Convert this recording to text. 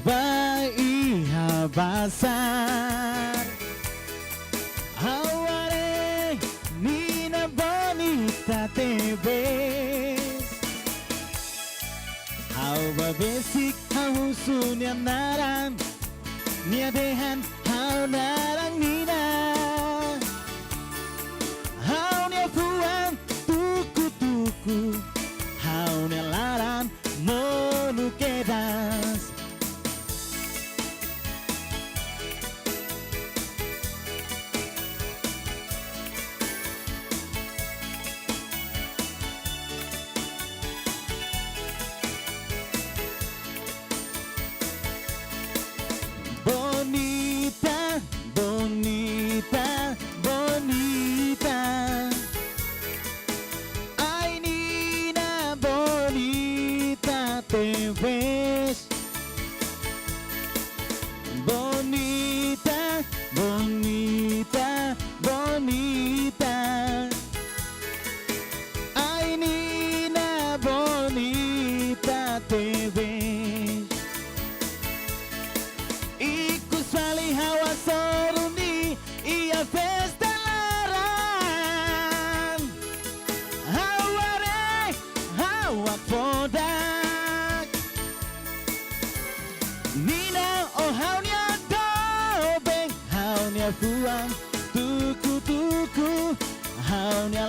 va a pasar. Ahora, niña bonita, te ves. Hawa basic hausunya naran, nia dehan hau narang nina. Hau nia fuan tuku, hau nia laran no quedas. Bonita, bonita, bonita. Ay, niña bonita, te ves. Bonita, bonita, bonita. Ay, niña bonita, te ves. Ikusali hawa soruni ia festa laran. Haware hawa podak. Nina oh haunya dobeng, haunya fuang tuku, haunya